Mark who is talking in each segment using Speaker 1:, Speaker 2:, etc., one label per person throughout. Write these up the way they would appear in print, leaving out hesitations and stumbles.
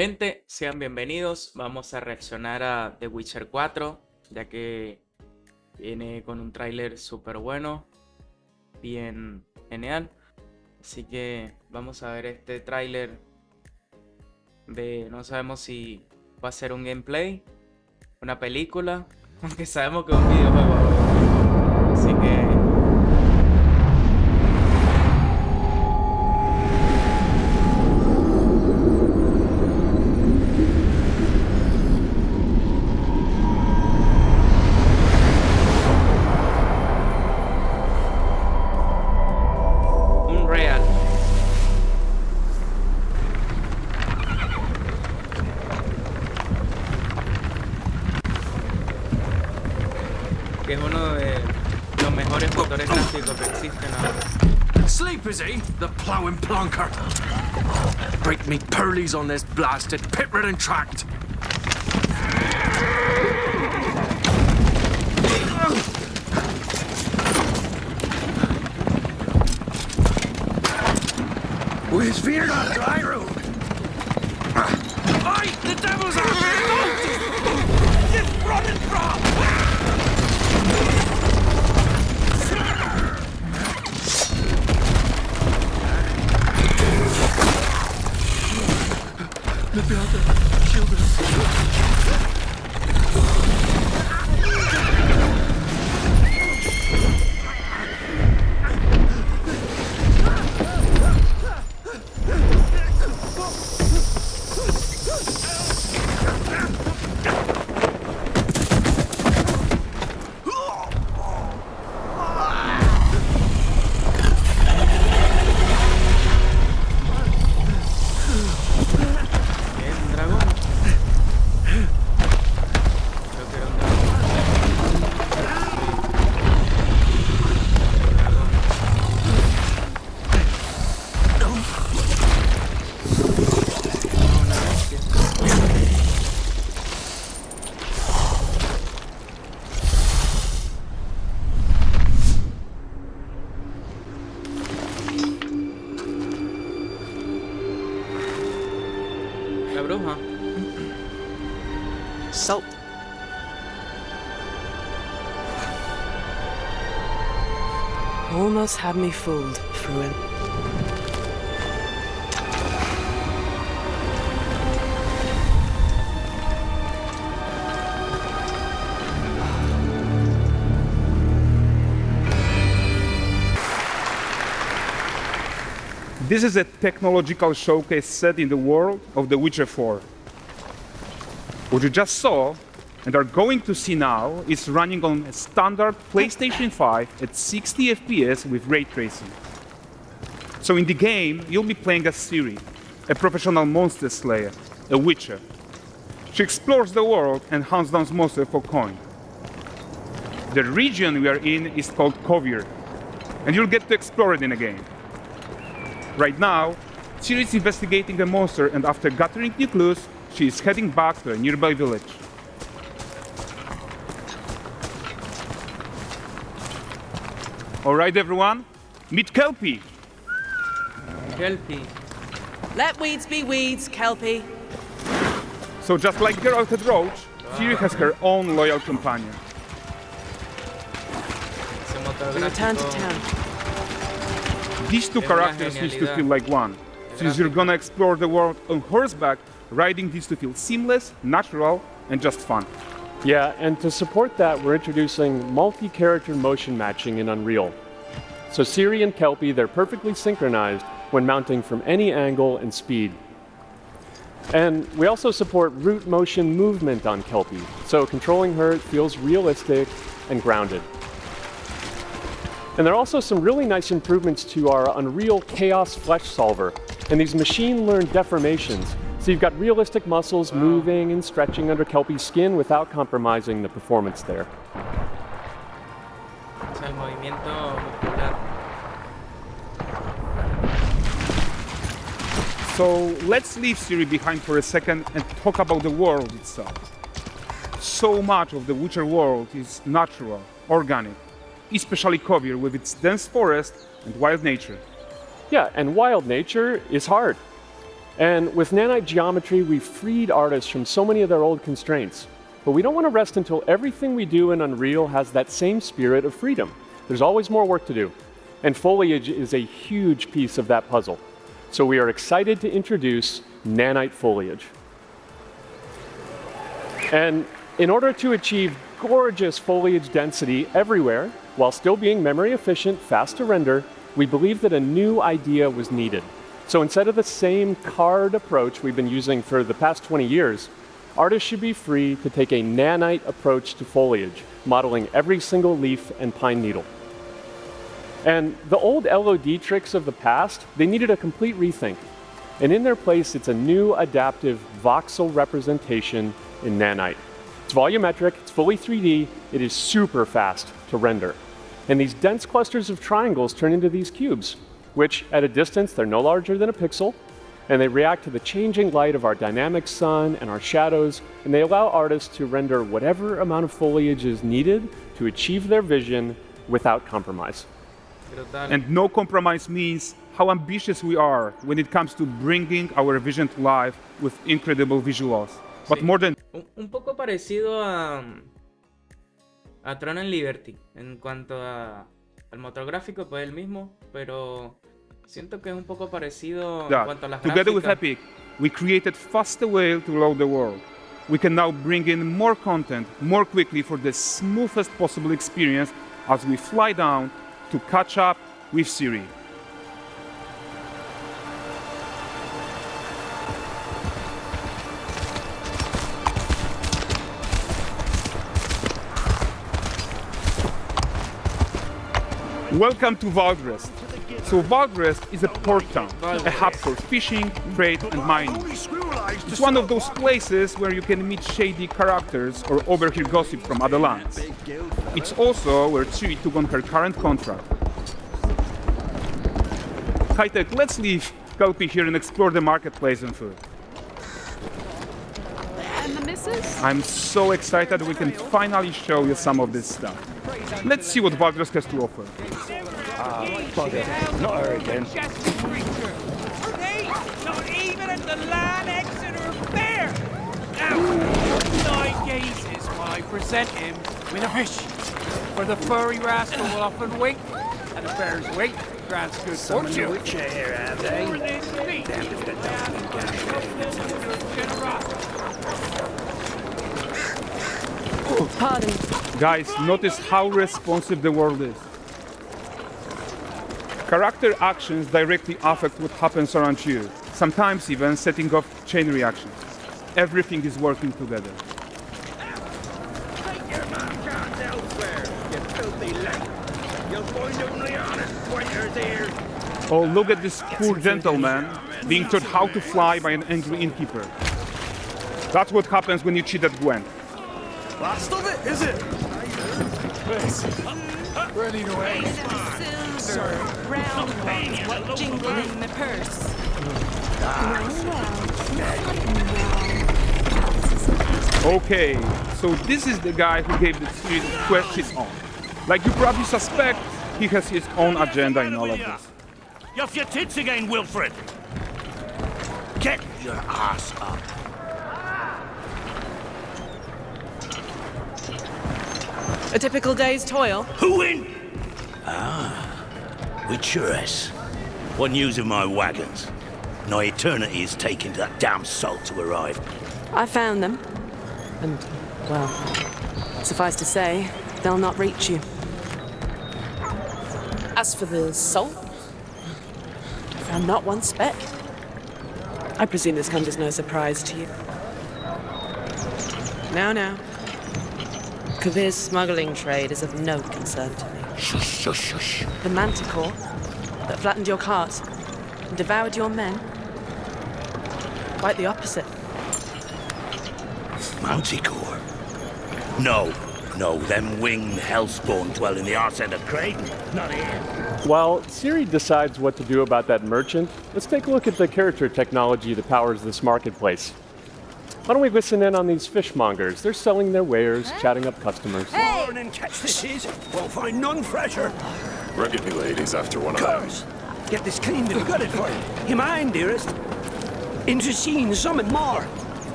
Speaker 1: Gente, sean bienvenidos. Vamos a reaccionar a The Witcher 4, ya que viene con un tráiler súper bueno, bien genial. Así que vamos a ver este tráiler no sabemos si va a ser un gameplay, una película, aunque sabemos que es un videojuego ahora. Así que un real. Que es uno de los mejores motores gráficos que existen ahora.
Speaker 2: Sleep, is he? The ploughing plonker. Break me pearlies on this blasted pit-ridden tract. Where's Fear not dry road? Aye, the devil's after me! Just running from! Let me out there. Shield him.
Speaker 1: La bruja.
Speaker 3: Salt.
Speaker 4: Almost had me fooled, Fruin.
Speaker 5: This is a technological showcase set in the world of The Witcher 4. What you just saw and are going to see now is running on a standard PlayStation 5 at 60 FPS with ray tracing. So in the game, you'll be playing as Ciri, a professional monster slayer, a witcher. She explores the world and hunts down monsters for coin. The region we are in is called Kovir, and you'll get to explore it in a game. Right now, Ciri is investigating a monster, and after gathering new clues, she is heading back to a nearby village. All right, everyone, meet Kelpie.
Speaker 1: Kelpie.
Speaker 4: Let weeds be weeds, Kelpie.
Speaker 5: So just like Geralt had Roach, Ciri has her own loyal companion.
Speaker 1: Ese motor
Speaker 4: We return to
Speaker 1: gráfico.
Speaker 4: town.
Speaker 5: These two
Speaker 1: Es una
Speaker 5: characters need to
Speaker 1: genialidad.
Speaker 5: feel like one. Since you're gonna explore the world on horseback, riding needs to feel seamless, natural, and just fun.
Speaker 6: Yeah, and to support that, we're introducing multi-character motion matching in Unreal. So Ciri and Kelpie, they're perfectly synchronized when mounting from any angle and speed. And we also support root motion movement on Kelpie, so controlling her feels realistic and grounded. And there are also some really nice improvements to our Unreal Chaos Flesh Solver and these machine-learned deformations. So you've got realistic muscles moving and stretching under Kelpie's skin without compromising the performance there.
Speaker 1: O sea, el movimiento muscular.
Speaker 5: So let's leave Ciri behind for a second and talk about the world itself. So much of the Witcher world is natural, organic, especially Kovir with its dense forest and wild nature.
Speaker 6: Yeah, and wild nature is hard. And with nanite geometry, we've freed artists from so many of their old constraints. But we don't want to rest until everything we do in Unreal has that same spirit of freedom. There's always more work to do. And foliage is a huge piece of that puzzle. So we are excited to introduce nanite foliage. And in order to achieve gorgeous foliage density everywhere, while still being memory efficient, fast to render, we believe that a new idea was needed. So instead of the same card approach we've been using for the past 20 years, artists should be free to take a nanite approach to foliage, modeling every single leaf and pine needle. And the old LOD tricks of the past, they needed a complete rethink. And in their place, it's a new adaptive voxel representation in nanite. It's volumetric, it's fully 3D, it is super fast to render. And these dense clusters of triangles turn into these cubes, which at a distance, they're no larger than a pixel, and they react to the changing light of our dynamic sun and our shadows, and they allow artists to render whatever amount of foliage is needed to achieve their vision without compromise.
Speaker 5: And no compromise means how ambitious we are when it comes to bringing our vision to life with incredible visuals. But
Speaker 1: Sí.
Speaker 5: more than
Speaker 1: Un poco parecido a Tron and Liberty en cuanto al motor gráfico, pues el mismo, pero siento que es un poco parecido en
Speaker 5: that,
Speaker 1: cuanto a las
Speaker 5: together with
Speaker 1: gráficas.
Speaker 5: Epic, we created faster way to load the world. We can now bring in more content more quickly for the smoothest possible experience as we fly down to catch up with Siri. Welcome to Valdrest. So Valdrest is a port town, a hub for fishing, trade and mining. It's one of those places where you can meet shady characters or overhear gossip from other lands. It's also where Ciri took on her current contract. High-tech, let's leave Kelpie here and explore the marketplace and food.
Speaker 3: And the missus?
Speaker 5: I'm so excited we can finally show you some of this stuff. Let's see what Valdrest has to offer.
Speaker 7: Bugger. Not her again.
Speaker 8: Not even at the Land Exeter Fair! Now, 9 gazes while I present him with a fish. For the furry rascal will often wink, and the bear's weight grants good fortune.
Speaker 7: Here, have they?
Speaker 8: For this feat,
Speaker 3: Pardon.
Speaker 5: Guys, notice how responsive the world is. Character actions directly affect what happens around you, sometimes even setting off chain reactions. Everything is working together.
Speaker 7: Take your man elsewhere, you filthy leg. You'll find only honest waiters here.
Speaker 5: Oh, look at this poor gentleman being taught how to fly by an angry innkeeper. That's what happens when you cheat at Gwent.
Speaker 7: Last of it, is it? Ready to wait.
Speaker 3: Silver, round ones, jingle in the purse.
Speaker 5: Okay, so this is the guy who gave the series of quests his own. Like you probably suspect, he has his own agenda in all of this.
Speaker 7: You off your tits again, Wilfred. Get your ass up.
Speaker 4: A typical day's toil.
Speaker 7: Who in? With Churres. What news of my wagons? No eternity is taking that damn salt to arrive.
Speaker 4: I found them. And, well, suffice to say, they'll not reach you. As for the salt, I found not one speck. I presume this comes as no surprise to you. Now. Kavir's smuggling trade is of no concern to me.
Speaker 7: Shush, shush, shush.
Speaker 4: The manticore that flattened your cart and devoured your men? Quite the opposite.
Speaker 7: Manticore? No, them winged hellspawn dwell in the arse end of Creighton. Not here.
Speaker 6: While Siri decides what to do about that merchant, let's take a look at the character technology that powers this marketplace. Why don't we listen in on these fishmongers? They're selling their wares, chatting up customers.
Speaker 7: Morning catch this is. Won't find none fresher.
Speaker 9: Rugged me ladies after one of them.
Speaker 7: Curse! Get this cleaned and gutted for you. You mind, dearest?
Speaker 9: into seeing something more.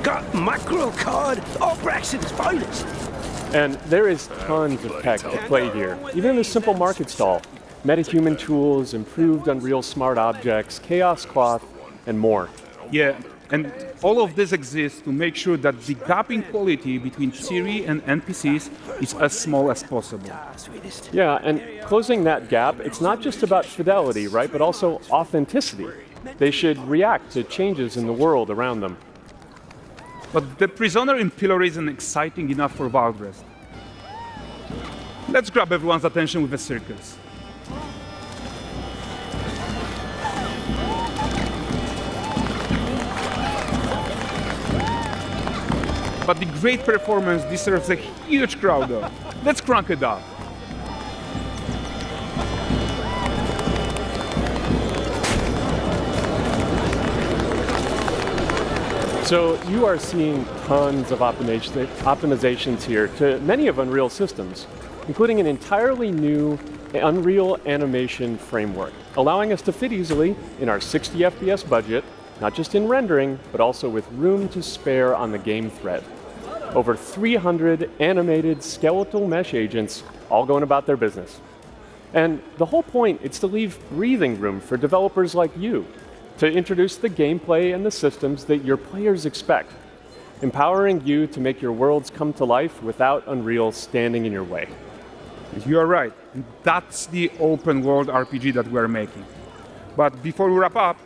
Speaker 9: Got macro card or Brexit's violence.
Speaker 6: And there is tons of tech to play here, even in a simple market stall. Metahuman tools, improved Unreal smart objects, chaos cloth, and more.
Speaker 5: Yeah, and all of this exists to make sure that the gap in quality between Siri and NPCs is as small as possible.
Speaker 6: Yeah, and closing that gap, it's not just about fidelity, right, but also authenticity. They should react to changes in the world around them.
Speaker 5: But the prisoner in Pillory isn't exciting enough for Valdrest. Let's grab everyone's attention with a circus. But the great performance deserves a huge crowd though. Let's crank it up.
Speaker 6: So you are seeing tons of optimizations here to many of Unreal systems, including an entirely new Unreal animation framework, allowing us to fit easily in our 60 FPS budget, not just in rendering, but also with room to spare on the game thread. Over 300 animated skeletal mesh agents all going about their business. And the whole point is to leave breathing room for developers like you to introduce the gameplay and the systems that your players expect, empowering you to make your worlds come to life without Unreal standing in your way.
Speaker 5: You are right. That's the open world RPG that we're making. But before we wrap up,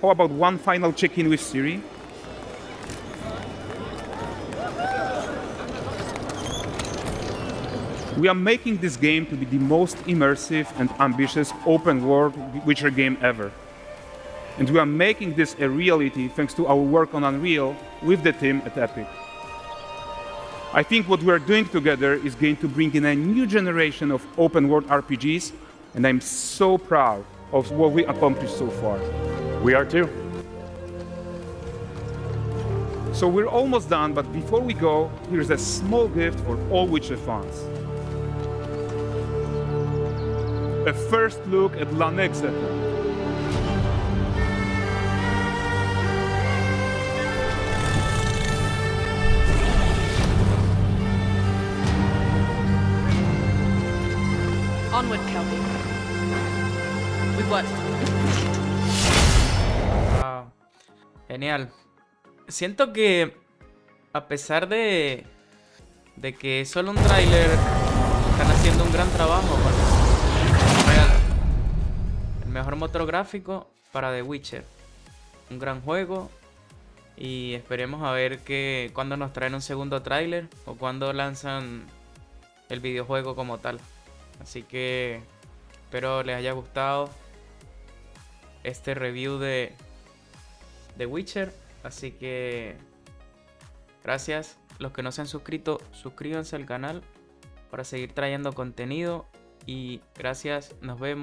Speaker 5: how about one final check-in with Siri? We are making this game to be the most immersive and ambitious open world Witcher game ever. And we are making this a reality thanks to our work on Unreal with the team at Epic. I think what we are doing together is going to bring in a new generation of open world RPGs, and I'm so proud of what we accomplished so far.
Speaker 6: We are too.
Speaker 5: So we're almost done, but before we go, here's a small gift for all Witcher fans. A first look at Lanexeter.
Speaker 4: Onward, Kelby. With what?
Speaker 1: Wow. Genial. Siento que a pesar de que es solo un tráiler, están haciendo un gran trabajo con real. El mejor motor gráfico para The Witcher. Un gran juego. Y esperemos a ver cuándo nos traen un segundo tráiler o cuándo lanzan el videojuego como tal. Así que espero les haya gustado este review de The Witcher. Así que gracias. Los que no se han suscrito, suscríbanse al canal para seguir trayendo contenido. Y gracias, nos vemos.